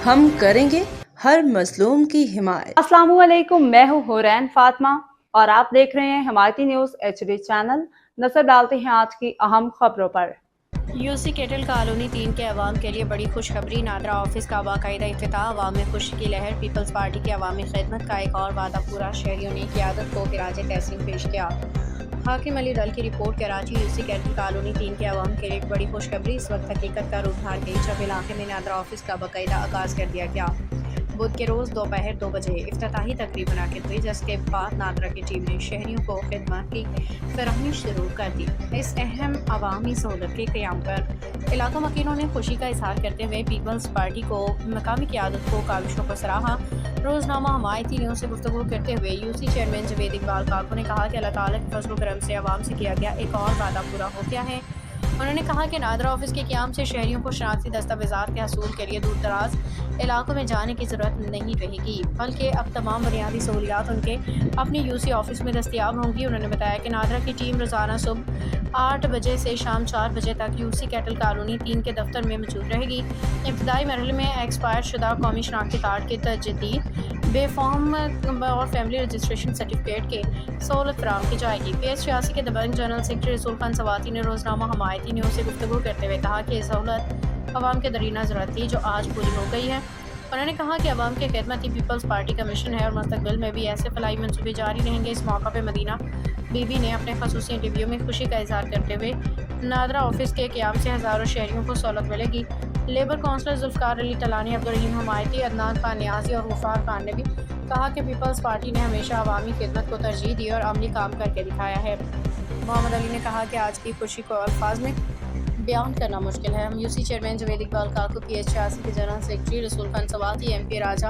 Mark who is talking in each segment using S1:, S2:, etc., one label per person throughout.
S1: ہم کریں گے ہر مظلوم کی حمایت۔
S2: السلام علیکم، میں ہوں حورین فاطمہ اور آپ دیکھ رہے ہیں حمایتی نیوز HD چینل۔ نظر ڈالتے ہیں آج کی اہم خبروں پر۔
S3: UC کیٹل کالونی 3 کے عوام کے لیے بڑی خوشخبری، نادرا آفس کا باقاعدہ افتتاح، عوام میں خوشی کی لہر، پیپلز پارٹی کی عوامی خدمت کا ایک اور وعدہ پورا، شہریوں نے قیادت کو خراج تحسین پیش کیا۔ حاکم علی ڈل کی رپورٹ، کراچی۔ UC کیٹل کالونی 3 کے عوام کے لیے ایک بڑی خوشخبری اس وقت حقیقت کا روپ دھار گئی جب علاقے میں نادرا آفس کا باقاعدہ آغاز کر دیا گیا۔ بدھ کے روز دوپہر 2 بجے افتتاحی تقریب منعقد ہوئی، جس کے بعد نادرا کی ٹیم نے شہریوں کو خدمات کی فراہمی شروع کر دی۔ اس اہم عوامی سہولت کے قیام پر علاقہ مکینوں نے خوشی کا اظہار کرتے ہوئے پیپلز پارٹی کو، مقامی قیادت کو، کاوشوں کو سراہا۔ روزنامہ حمایتی نیوز سے گفتگو کرتے ہوئے UC چیئرمین جاوید اقبال کاکو نے کہا کہ اللہ تعالیٰ کے فضل و کرم سے عوام سے کیا گیا ایک اور وعدہ پورا ہو گیا ہے۔ انہوں نے کہا کہ نادرا آفس کے قیام سے شہریوں کو شناختی دستاویزات کے حصول کے لیے دور دراز علاقوں میں جانے کی ضرورت نہیں رہے گی، بلکہ اب تمام بنیادی سہولیات ان کے اپنے UC آفس میں دستیاب ہوں گی۔ انہوں نے بتایا کہ نادرا کی ٹیم روزانہ صبح 8 بجے سے شام 4 بجے تک UC کیٹل کالونی 3 کے دفتر میں موجود رہے گی۔ ابتدائی مرحلے میں ایکسپائر شدہ قومی شناختی کارڈ کی تجدید، بے فارم اور فیملی رجسٹریشن سرٹیفکیٹ کی سہولت فراہم کی جائے گی۔ PS86 کے دبنگ جنرل سیکرٹری رسول خان سواتی نے روزنامہ حمایتی نیوز سے گفتگو کرتے ہوئے کہا کہ یہ سہولت عوام کے درینہ ضرورت تھی جو آج پوری ہو گئی ہے۔ انہوں نے کہا کہ عوام کی خدمت ہی پیپلز پارٹی کا مشن ہے اور مستقبل میں بھی ایسے فلاحی منصوبے جاری رہیں گے۔ اس موقع پہ مدینہ بی بی نے اپنے خصوصی انٹرویو میں خوشی کا اظہار کرتے ہوئے نادرا آفس کے قیام سے ہزاروں شہریوں کو سہولت ملے گی۔ لیبر کونسلر ذوالفقار علی ٹلانی، عبدالرحیم حمایتی، عدنان خان نیازی اور غفار خان نے بھی کہا کہ پیپلز پارٹی نے ہمیشہ عوامی خدمت کو ترجیح دی اور عملی کام کر کے دکھایا ہے۔ محمد علی نے کہا کہ آج کی خوشی کو الفاظ میں بیان کرنا مشکل ہے۔ ہم UC chairman Javed Iqbal Kaku, PS86 کے جنرل سیکرٹری رسول خان سواتی، MP راجہ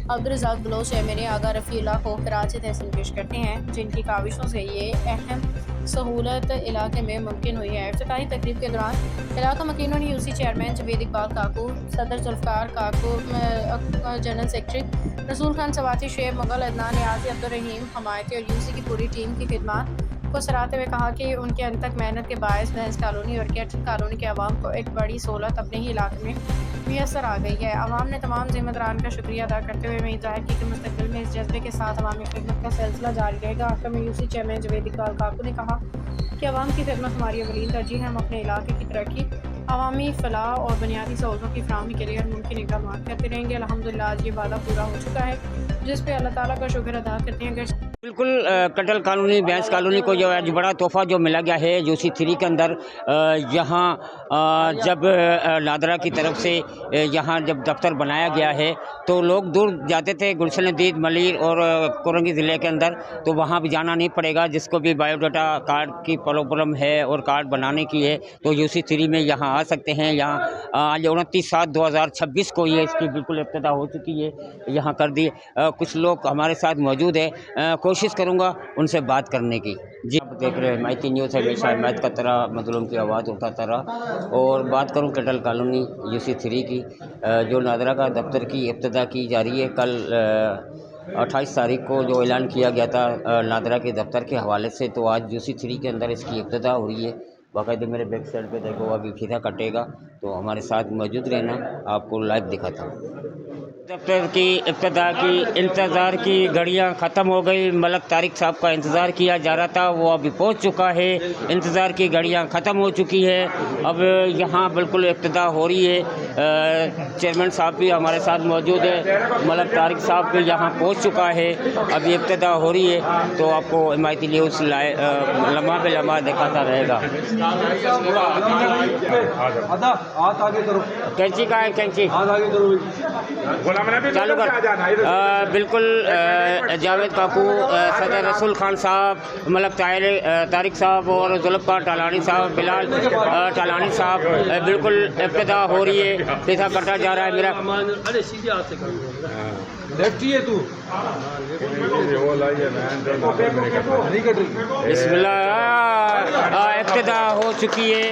S3: عبدالرزاق بلوچ، MNA آغا رفیع اللہ کو خراج تحسین پیش کرتے ہیں، جن کی کاوشوں سے یہ اہم سہولت علاقے میں ممکن ہوئی ہے۔ افتتاحی تقریب کے دوران علاقہ مکینوں نے UC چیئرمین جاوید اقبال کاکو، صدر ذوالفقار کاکو، جنرل سیکرٹری رسول خان سواتی، شعیب مغل، عدنان نیازی، عبدالرحیم حمایتی اور UC کی پوری ٹیم کی خدمات کو سراہتے ہوئے کہا کہ ان کے انتھک محنت کے باعث بحث کالونی اور کیٹل کالونی کے عوام کو ایک بڑی سہولت اپنے ہی علاقے میں میسر آ گئی ہے۔ عوام نے تمام ذمہ داران کا شکریہ ادا کرتے ہوئے امید ظاہر کی کہ مستقبل میں اس جذبے کے ساتھ عوامی خدمت کا سلسلہ جاری رہے گا۔ آخر میں UC چیئرمین جاوید اقبال کاکو نے کہا کہ عوام کی خدمت ہماری اولین ترجیح ہے۔ ہم اپنے علاقے کی ترقی، عوامی فلاح اور بنیادی سہولتوں کی فراہمی کے لیے ہر ممکن اقدامات کرتے رہیں گے۔ الحمدللہ آج یہ وعدہ پورا ہو چکا ہے، جس پہ اللہ تعالیٰ کا شکر ادا کرتے ہیں۔
S4: بالکل کٹل کالونی، بینس کالونی کو جو آج بڑا تحفہ جو ملا گیا ہے UC 3 کے اندر، یہاں جب نادرا کی طرف سے یہاں جب دفتر بنایا گیا ہے تو لوگ دور جاتے تھے، گلشن دید، ملیر اور کورنگی ضلع کے اندر، تو وہاں بھی جانا نہیں پڑے گا۔ جس کو بھی بایو ڈاٹا کارڈ کی پرابلم ہے اور کارڈ بنانے کی ہے تو UC 3 میں یہاں آ سکتے ہیں۔ یہاں آج 29/7/2026 کو یہ اس کی بالکل ابتدا ہو چکی ہے، یہاں کر دی۔ کچھ لوگ ہمارے ساتھ موجود ہیں، کوشش کروں گا ان سے بات کرنے کی۔ جی آپ دیکھ رہے ہیں حمایتی نیوز، ہمیشہ حمایت کا طرح، مظلوم کی آواز اٹھاتا رہا۔ اور بات کروں کٹل کالونی UC 3 کی، جو نادرا کا دفتر کی ابتدا کی جا رہی ہے۔ کل 28 تاریخ کو جو اعلان کیا گیا تھا نادرا کے دفتر کے حوالے سے، تو آج UC 3 کے اندر اس کی ابتدا ہو رہی ہے۔ باقاعدہ میرے بیک سائڈ پہ دیکھو ابھی پھیرا کٹے گا، تو ہمارے ساتھ موجود رہنا، آپ کو لائیو دکھاتا ہوں۔ دفتر کی ابتدا کی انتظار کی گھڑیاں ختم ہو گئی۔ ملک طارق صاحب کا انتظار کیا جا رہا تھا، وہ ابھی پہنچ چکا ہے۔ انتظار کی گھڑیاں ختم ہو چکی ہے، اب یہاں بالکل ابتدا ہو رہی ہے۔ چیئرمین صاحب بھی ہمارے ساتھ موجود ہے، ملک طارق صاحب بھی یہاں پہنچ چکا ہے، ابھی ابتدا ہو رہی ہے، تو آپ کو حمایتی نیوز لمحہ بے لمحہ دکھاتا رہے گا۔ کینچی کہاں ہے؟ کینچی چالو کر۔ بالکل جاوید کاکو، صدر رسول خان صاحب، ملک طارق صاحب اور ذوالفقار ٹالانی صاحب، بلال ٹالانی صاحب، بالکل ابتدا ہو رہی ہے، پیسہ کٹا جا رہا ہے میرا۔ بسم اللہ، ابتدا ہو چکی ہے۔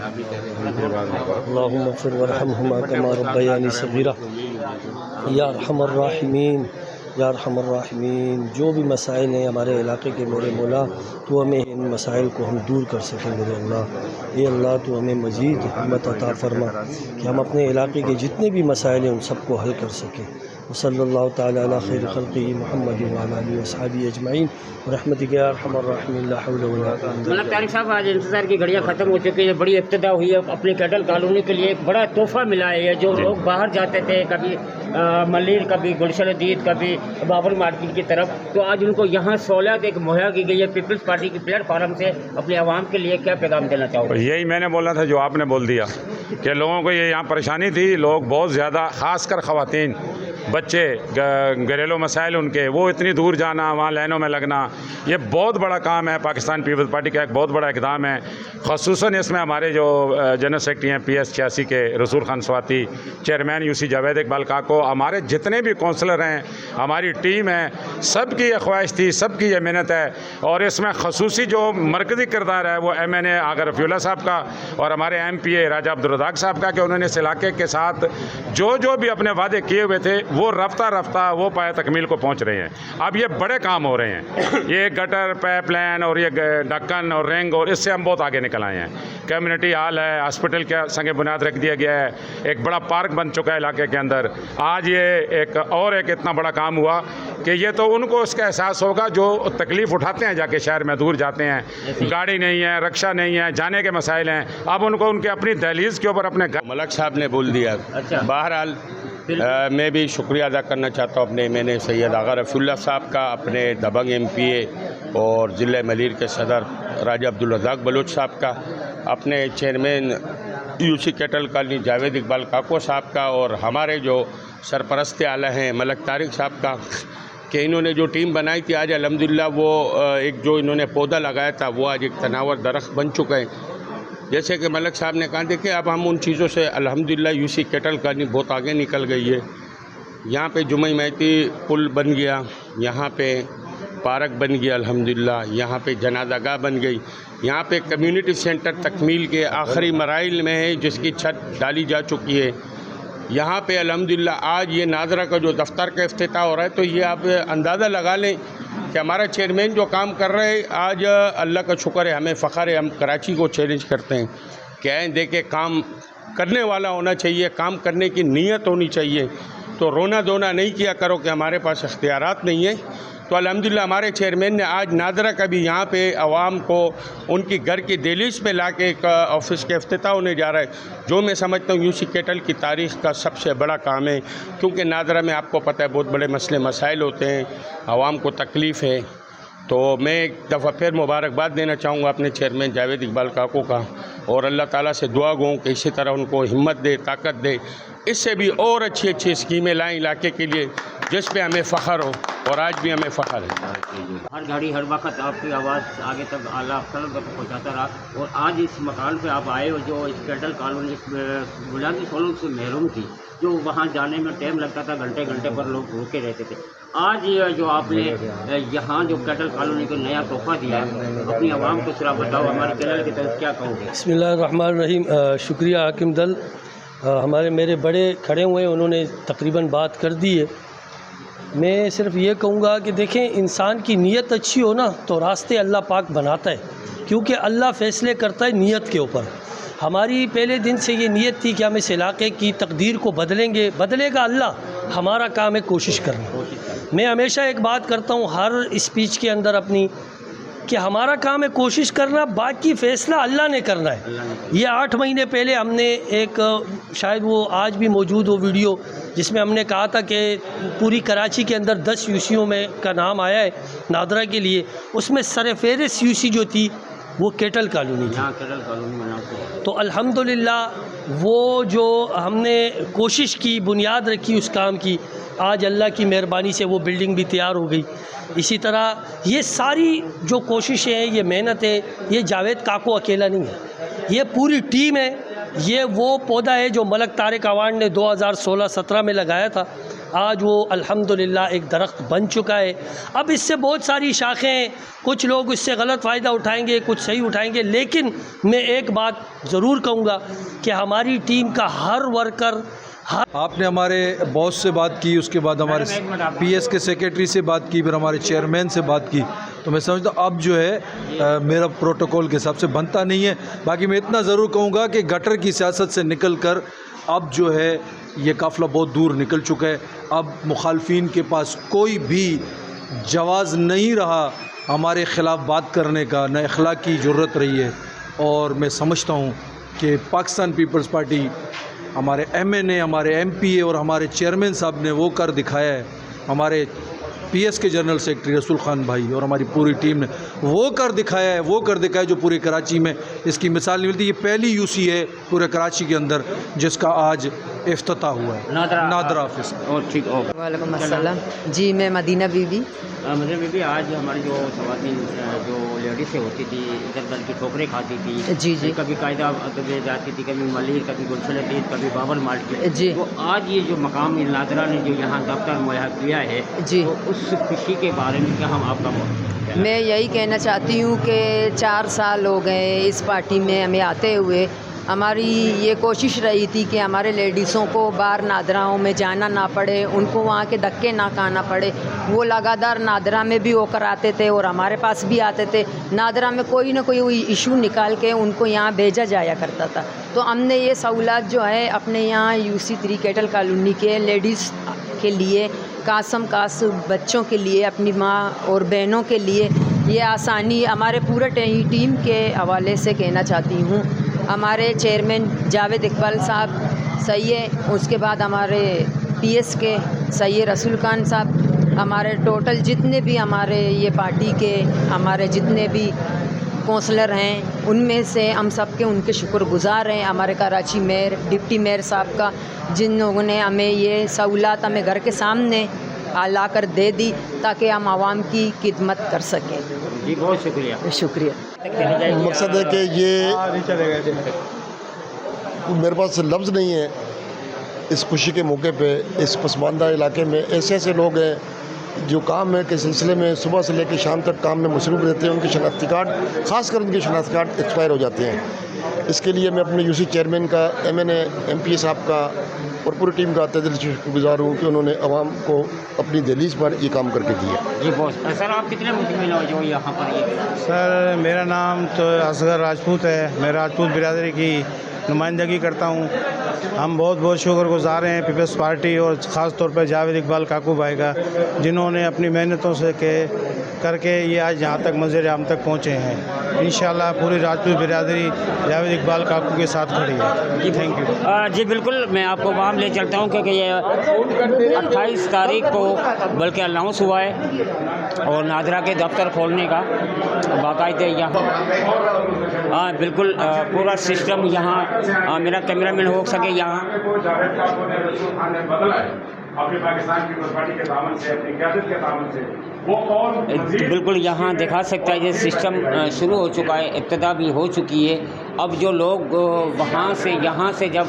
S5: اللهم اغفر وارحمهما كما ربياني صغيرا یا ارحم الراحمین یا ارحم الراحمین. جو بھی مسائل ہیں ہمارے علاقے کے میرے مولا تو ہمیں ان مسائل کو ہم دور کر سکیں میرے اللہ. اے اللہ تو ہمیں مزید ہمت عطا فرما کہ ہم اپنے علاقے کے جتنے بھی مسائل ہیں ان سب کو حل کر سکیں. وصلی اللہ تعالی علی خیر خلقہ محمد وعلی آلہ وصحبہ اجمعین برحمتک یا ارحم الراحمین. لا حول ولا قوة.
S4: ملک طارق صاحب آج انتظار کی گھڑیاں ختم ہو چکی ہے, بڑی ابتدا ہوئی ہے, اپنی کیٹل کالونی کے لیے ایک بڑا تحفہ ملا ہے. جو لوگ باہر جاتے تھے کبھی ملیر, کبھی گلشن حدید, کبھی بابر مارکیٹ کی طرف, تو آج ان کو یہاں سہولت ایک مہیا کی گئی ہے پیپلز پارٹی کی پلیٹ فارم سے. اپنے عوام کے لیے کیا پیغام دینا چاہو گے؟
S6: یہی میں نے بولنا تھا جو آپ نے بول دیا کہ لوگوں کو یہ یہاں پریشانی تھی. لوگ بہت زیادہ, خاص کر خواتین, بچے, گھریلو مسائل ان کے, وہ اتنی دور جانا, وہاں لائنوں میں لگنا, یہ بہت بڑا کام ہے. پاکستان پیپلز پارٹی کا ایک بہت بڑا اقدام ہے. خصوصاً اس میں ہمارے جو جنرل سیکرٹری ہیں PS 86 کے رسول خان سواتی, چیئرمین UC جاوید اقبال کاکو, ہمارے جتنے بھی کونسلر ہیں, ہماری ٹیم ہے, سب کی یہ خواہش تھی, سب کی یہ محنت ہے. اور اس میں خصوصی جو مرکزی کردار ہے وہ MNA آغا رفیع اللہ صاحب کا اور ہمارے MPA راجہ عبدالرزاق صاحب کا, کہ انہوں نے اس علاقے کے ساتھ جو بھی اپنے وعدے کیے ہوئے تھے وہ رفتہ وہ پایہ تکمیل کو پہنچ رہے ہیں. اب یہ بڑے کام ہو رہے ہیں, یہ گٹر, پائپ لائن اور یہ ڈکن اور رنگ, اور اس سے ہم بہت آگے نکل آئے ہیں. کمیونٹی ہال ہے, ہاسپٹل کا سنگ بنیاد رکھ دیا گیا ہے, ایک بڑا پارک بن چکا ہے علاقے کے اندر. آج یہ ایک اتنا بڑا کام ہوا کہ یہ تو ان کو اس کا احساس ہوگا جو تکلیف اٹھاتے ہیں, جا کے شہر میں دور جاتے ہیں, گاڑی نہیں ہے, رکشہ نہیں ہے, جانے کے مسائل ہیں. اب ان کو ان کے اپنی دہلیز کے اوپر اپنے گھر.
S7: ملک صاحب نے بول دیا. بہرحال میں بھی شکریہ ادا کرنا چاہتا ہوں میں نے سید آغا رفیع اللہ صاحب کا, اپنے دبنگ MPA اور ضلع ملیر کے صدر راجہ عبدالرزاق بلوچ صاحب کا, اپنے chairman UC cattle colony Javed Iqbal Kaku صاحب کا, اور ہمارے جو سرپرست اعلیٰ ہیں ملک طارق صاحب کا, کہ انہوں نے جو ٹیم بنائی تھی آج الحمدللہ وہ ایک جو انہوں نے پودا لگایا تھا وہ آج ایک تناور درخت بن چکا ہے. جیسے کہ ملک صاحب نے کہا دیکھیں اب ہم ان چیزوں سے الحمدللہ UC کیٹل کالونی بہت آگے نکل گئی ہے. یہاں پہ جمعہ مہتی پل بن گیا, یہاں پہ پارک بن گیا الحمدللہ, یہاں پہ جنازہ گاہ بن گئی, یہاں پہ کمیونٹی سینٹر تکمیل کے آخری مراحل میں ہے جس کی چھت ڈالی جا چکی ہے. یہاں پہ الحمدللہ آج یہ ناظرہ کا جو دفتر کا افتتاح ہو رہا ہے, تو یہ آپ اندازہ لگا لیں کہ ہمارا چیئرمین جو کام کر رہے ہیں آج اللہ کا شکر ہے, ہمیں فخر ہے. ہم کراچی کو چیلنج کرتے ہیں کہ دیکھیں کام کرنے والا ہونا چاہیے, کام کرنے کی نیت ہونی چاہیے. تو رونا دھونا نہیں کیا کرو کہ ہمارے پاس اختیارات نہیں ہیں. تو الحمدللہ ہمارے چیئرمین نے آج ناظرہ کا بھی یہاں پہ عوام کو ان کی گھر کی دہلیز پہ لا کے ایک آفس کے افتتاح ہونے جا رہا ہے, جو میں سمجھتا ہوں UC کیٹل کی تاریخ کا سب سے بڑا کام ہے. کیونکہ ناظرہ میں آپ کو پتہ ہے بہت بڑے مسئلے مسائل ہوتے ہیں, عوام کو تکلیف ہے. تو میں ایک دفعہ پھر مبارکباد دینا چاہوں گا اپنے چیئرمین جاوید اقبال کاکو کا, اور اللہ تعالیٰ سے دعا گوں کہ اسی طرح ان کو ہمت دے, طاقت دے, اس سے بھی اور اچھی اسکیمیں لائیں علاقے کے لیے جس پہ ہمیں فخر ہو, اور آج بھی ہمیں فخر ہے.
S4: ہر گھڑی ہر وقت آپ کی آواز آگے تک اعلیٰ افسروں تک پہنچاتا رہا, اور آج اس مکان پہ آپ آئے ہو جو اس کیٹل کالونی بنیادی سہولت سے محروم تھی, جو وہاں جانے میں ٹائم لگتا تھا, گھنٹے گھنٹے پر لوگ بھوکے رہتے تھے. آج جو آپ نے یہاں جو کیٹل کالونی کو نیا تحفہ دیا ہے, اپنی عوام کو ذرا بتاؤ, ہمارے چینل کی طرف کیا کہو گے؟
S5: بسم اللہ الرحمن الرحیم. شکریہ حاکم دل, میرے بڑے کھڑے ہوئے ہیں, انہوں نے تقریباً بات کر دی ہے. میں صرف یہ کہوں گا کہ دیکھیں انسان کی نیت اچھی ہو نا تو راستے اللہ پاک بناتا ہے, کیونکہ اللہ فیصلے کرتا ہے نیت کے اوپر. ہماری پہلے دن سے یہ نیت تھی کہ ہم اس علاقے کی تقدیر کو بدلیں گے, بدلے گا اللہ, ہمارا کام ہے کوشش کرنا. میں ہمیشہ ایک بات کرتا ہوں ہر اسپیچ کے اندر اپنی, کہ ہمارا کام ہے کوشش کرنا, باقی فیصلہ اللہ نے کرنا ہے. یہ 8 مہینے پہلے ہم نے ایک, شاید وہ آج بھی موجود ہو ویڈیو, جس میں ہم نے کہا تھا کہ پوری کراچی کے اندر 10 UCوں میں کا نام آیا ہے ناظرہ کے لیے, اس میں سرفہرست UC جو تھی وہ کیٹل کالونی تھی. تو الحمدللہ وہ جو ہم نے کوشش کی, بنیاد رکھی اس کام کی, آج اللہ کی مہربانی سے وہ بلڈنگ بھی تیار ہو گئی. اسی طرح یہ ساری جو کوششیں ہیں, یہ محنت ہے, یہ جاوید کاکو اکیلا نہیں ہے, یہ پوری ٹیم ہے. یہ وہ پودا ہے جو ملک طارق عوان نے 2016-17 میں لگایا تھا. آج وہ الحمدللہ ایک درخت بن چکا ہے. اب اس سے بہت ساری شاخیں، کچھ لوگ اس سے غلط فائدہ اٹھائیں گے، کچھ صحیح اٹھائیں گے، لیکن میں ایک بات ضرور کہوں گا کہ ہماری ٹیم کا ہر ورکر،
S8: آپ نے ہمارے باس سے بات کی، اس کے بعد ہمارے پی ایس کے سیکریٹری سے بات کی، پھر ہمارے چیئرمین سے بات کی، تو میں سمجھتا ہوں اب جو ہے میرا پروٹوکول کے حساب سے بنتا نہیں ہے. باقی میں اتنا ضرور کہوں گا کہ گٹر کی سیاست سے نکل کر اب جو ہے یہ قافلہ بہت دور نکل چکا ہے. اب مخالفین کے پاس کوئی بھی جواز نہیں رہا ہمارے خلاف بات کرنے کا، نہ اخلاق کی ضرورت رہی ہے. اور میں سمجھتا ہوں کہ پاکستان پیپلز پارٹی، ہمارے ایم این اے، ہمارے ایم پی اے اور ہمارے چیئرمین صاحب نے وہ کر دکھایا ہے، ہمارے پی ایس کے جنرل سیکرٹری رسول خان بھائی اور ہماری پوری ٹیم نے وہ کر دکھایا ہے جو پورے کراچی میں اس کی مثال نہیں ملتی. یہ پہلی یو سی ہے پورے کراچی کے اندر جس کا آج افتتاح ہوا ہے، نادرہ آفس.
S9: وعلیکم السلام. جی میں مدینہ بی بی.
S4: مدینہ بی بی، آج ہماری جو خواتین جو لیڈیزیں ہوتی تھی ادھر ادھر کی ٹھوکریں کھاتی تھی،
S9: جی جی،
S4: کبھی قاعدہ جاتی تھی، کبھی ملیر، کبھی گلشن دید، کبھی بابر مارکیٹ،
S9: جی،
S4: تو آج یہ جو مقام نادرہ نے جو یہاں دفتر مہیا کیا ہے،
S9: جی،
S4: تو اس خوشی کے بارے میں کیا ہم آپ کا بہت،
S9: میں یہی کہنا چاہتی ہوں کہ 4 سال ہو گئے اس پارٹی میں ہمیں آتے ہوئے. ہماری یہ کوشش رہی تھی کہ ہمارے لیڈیسوں کو باہر نادراؤں میں جانا نہ پڑے، ان کو وہاں کے دھکے نہ کھانا پڑے. وہ لگاتار نادرہ میں بھی ہو کر آتے تھے اور ہمارے پاس بھی آتے تھے. نادرہ میں کوئی نہ کوئی ایشو نکال کے ان کو یہاں بھیجا جایا کرتا تھا. تو ہم نے یہ سہولت جو ہے اپنے یہاں UC 3 کیٹل کالونی کے لیڈیز کے لیے، قاسم بچوں کے لیے، اپنی ماں اور بہنوں کے لیے یہ آسانی ہمارے پورے ٹیم کے حوالے سے کہنا چاہتی ہوں. ہمارے چیئرمین جاوید اقبال صاحب صحیح ہے، اس کے بعد ہمارے PS کے صحیح رسول خان صاحب، ہمارے ٹوٹل جتنے بھی ہمارے یہ پارٹی کے ہمارے جتنے بھی کونسلر ہیں ان میں سے ہم سب کے ان کے شکر گزار ہیں. ہمارے کراچی میئر، ڈپٹی میئر صاحب کا، جن لوگوں نے ہمیں یہ سہولت ہمیں گھر کے سامنے لا کر دے دی تاکہ ہم عوام کی خدمت کر سکیں.
S4: جی بہت شکریہ.
S9: شکریہ.
S10: مقصد ہے کہ یہ میرے پاس لفظ نہیں ہے اس خوشی کے موقع پہ. اس پسماندہ علاقے میں ایسے ایسے لوگ ہیں جو کام ہے کے سلسلے میں صبح سے لے کے شام تک کام میں مصروف رہتے ہیں. ان کی شناختی کارڈ، خاص کر ان کی شناختی کارڈ ایکسپائر ہو جاتے ہیں. اس کے لیے میں اپنے UC چیئرمین کا، MNA MP صاحب کا اور پوری ٹیم کا تہ دل سے شکر گزار ہوں کہ انہوں نے عوام کو اپنی دہلیز پر یہ کام کر کے دیا.
S4: جی بہت. سر آپ کتنے مطمئن ہو جو یہاں پر یہ؟
S11: سر میرا نام تو اصغر راجپوت ہے، میں راجپوت برادری کی نمائندگی کرتا ہوں. ہم بہت بہت شکر گزار ہیں پیپلز پارٹی اور خاص طور پر جاوید اقبال کاکو بھائی کا، جنہوں نے اپنی محنتوں سے کر کے یہ آج یہاں تک منزل عام تک پہنچے ہیں. انشاءاللہ پوری راجپوت برادری جاوید اقبال کاکو کے ساتھ کھڑی ہے. جی تھینک یو.
S4: جی بالکل، میں آپ کو وہاں لے چلتا ہوں کیونکہ یہ 28 تاریخ کو بلکہ اناؤنس ہوا ہے اور نادرہ کے دفتر کھولنے کا باقاعدہ یہاں. ہاں بالکل، پورا سسٹم یہاں میرا کیمرہ مین ہو سکے یہاں. بالکل یہاں دکھا سکتا ہے یہ سسٹم شروع ہو چکا ہے، ابتدا بھی ہو چکی ہے. اب جو لوگ وہاں سے یہاں سے جب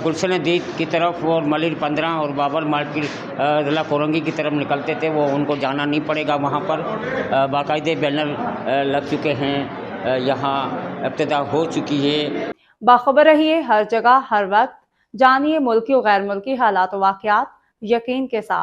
S4: گلشن دید کی طرف اور ملیر 15 اور بابر مارکیٹ ضلع کورنگی کی طرف نکلتے تھے، وہ ان کو جانا نہیں پڑے گا. وہاں پر باقاعدہ بینر لگ چکے ہیں، یہاں ابتدا ہو چکی ہے.
S2: باخبر رہیے ہر جگہ ہر وقت، جانیے ملکی و غیر ملکی حالات و واقعات یقین کے ساتھ.